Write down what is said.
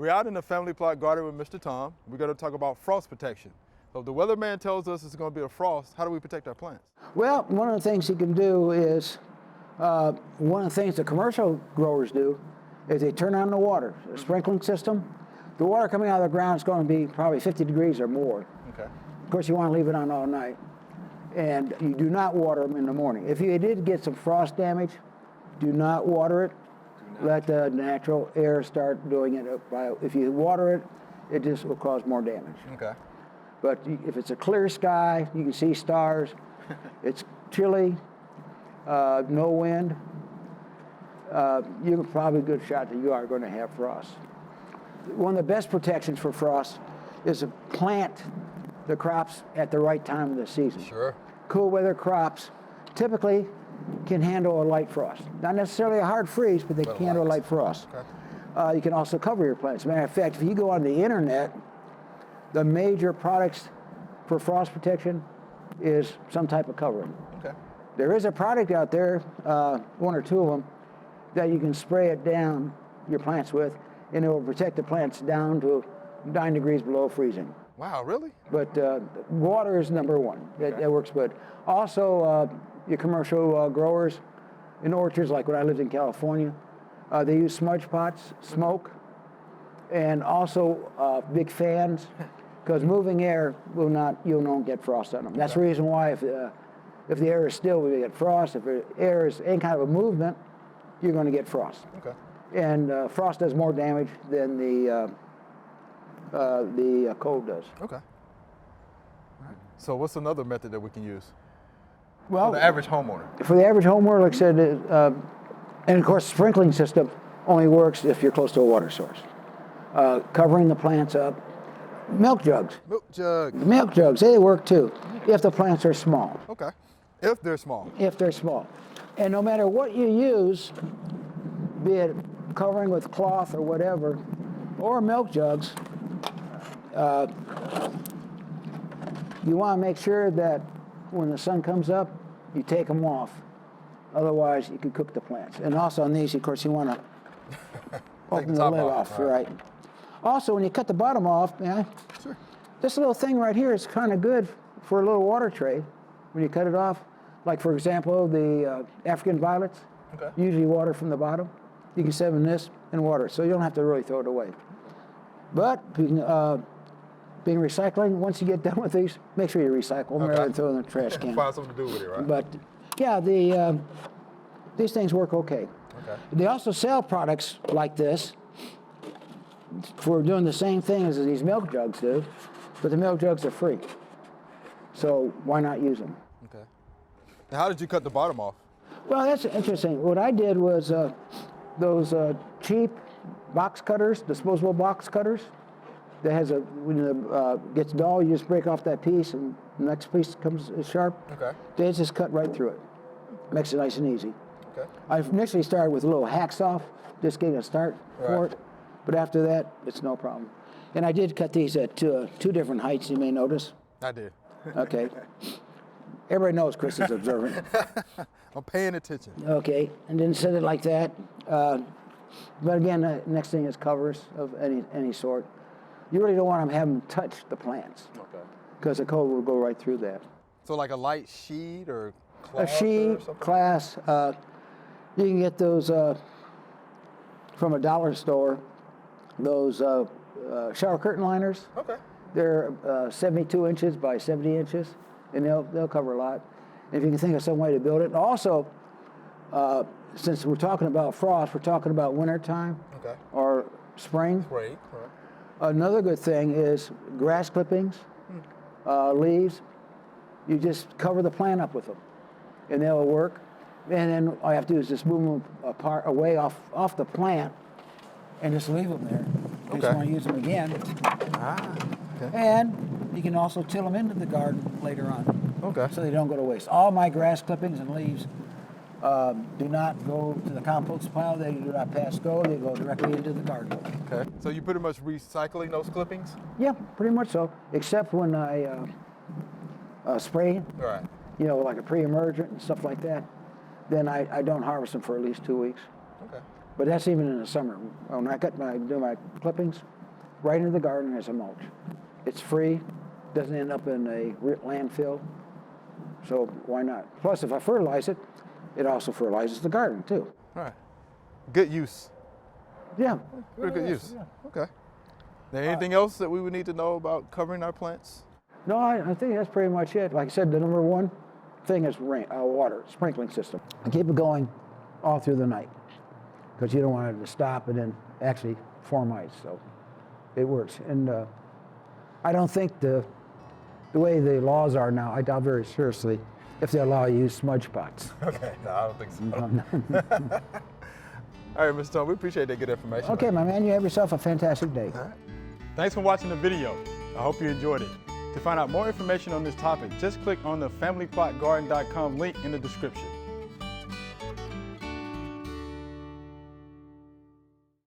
We're out in the family plot garden with Mr. Tom. We're going to talk about frost protection. So if the weatherman tells us it's going to be a frost, how do we protect our plants? Well, one of the things you can do is, one of the things the commercial growers do is they turn on the water, a sprinkling system. The water coming out of the ground is going to be probably 50 degrees or more. Okay. Of course, you want to leave it on all night. And you do not water them in the morning. If you did get some frost damage, do not water it. Let the natural air start doing it. If you water it, it just will cause more damage. Okay. But if it's a clear sky, you can see stars, it's chilly, no wind, you're probably a good shot that you are going to have frost. One of the best protections for frost is to plant the crops at the right time of the season. Sure. Cool weather crops typically can handle a light frost. Not necessarily a hard freeze, but they can handle a light frost. Okay. You can also cover your plants. As a matter of fact, if you go on the internet, the major products for frost protection is some type of covering. Okay. There is a product out there, one or two of them, that you can spray it down your plants with, and it will protect the plants down to 9 degrees below freezing. Wow, really? But water is number one. Okay. That works good. Also, your commercial growers in orchards, like when I lived in California, they use smudge pots, smoke, and also big fans, because moving air you won't get frost on them. That's the reason why if the air is still, we get frost. If the air is any kind of a movement, you're going to get frost. Okay. And frost does more damage than the cold does. Okay. So what's another method that we can use? Well, for the average homeowner. For the average homeowner, like I said, and of course, the sprinkling system only works if you're close to a water source. Covering the plants up. Milk jugs. Milk jugs. Milk jugs, they work too, if the plants are small. Okay. If they're small. If they're small. And no matter what you use, be it covering with cloth or whatever, or milk jugs, you want to make sure that when the sun comes up, you take them off. Otherwise, you can cook the plants. And also on these, of course, you want to open the lid off, right? Also, when you cut the bottom off, sure. This little thing right here is kind of good for a little water tray when you cut it off. Like, for example, the African violets usually water from the bottom. You can set them in this and water it, so you don't have to really throw it away. But being recycling, once you get done with these, make sure you recycle them rather than throw them in the trash can. Find something to do with it, right? But yeah, these things work okay. They also sell products like this for doing the same thing as these milk jugs do, but the milk jugs are free. So why not use them? Okay. Now, how did you cut the bottom off? Well, that's interesting. What I did was those cheap box cutters, disposable box cutters, that has when it gets dull, you just break off that piece and the next piece comes sharp. Okay. They just cut right through it. Makes it nice and easy. Okay. I initially started with a little hacksaw, just getting a start for it. But after that, it's no problem. And I did cut these at two different heights, you may notice. I did. Okay. Everybody knows Chris is observant. I'm paying attention. Okay, and then set it like that. But again, the next thing is covers of any sort. You really don't want them having touch the plants. Okay. Because the cold will go right through that. So like a light sheet or cloth? A sheet, glass. You can get those from a dollar store. Those shower curtain liners. Okay. They're 72 inches by 70 inches, and they'll cover a lot. If you can think of some way to build it. And also, since we're talking about frost, we're talking about wintertime or spring. Right. Another good thing is grass clippings, leaves. You just cover the plant up with them, and they'll work. And then all you have to do is just move them away off the plant, and just leave them there. You just want to use them again. And you can also till them into the garden later on. Okay. So they don't go to waste. All my grass clippings and leaves do not go to the compost pile. They do not pass go. They go directly into the garden. Okay. So you pretty much recycling those clippings? Yeah, pretty much so. Except when I spray, you know, like a pre-emergent and stuff like that. Then I don't harvest them for at least 2 weeks. Okay. But that's even in the summer. When I do my clippings, right into the garden as a mulch. It's free, doesn't end up in a landfill, so why not? Plus, if I fertilize it, it also fertilizes the garden too. All right. Good use. Yeah. Pretty good use. Yeah. Okay. Now, anything else that we would need to know about covering our plants? No, I think that's pretty much it. Like I said, the number one thing is water, sprinkling system. And keep it going all through the night, because you don't want it to stop and then actually form ice. So it works. And I don't think the way the laws are now, I doubt very seriously if they allow you to use smudge pots. Okay, no, I don't think so. All right, Mr. Tom, we appreciate that good information. Okay, my man, you have yourself a fantastic day. All right. Thanks for watching the video. I hope you enjoyed it. To find out more information on this topic, just click on the familyplotgarden.com link in the description.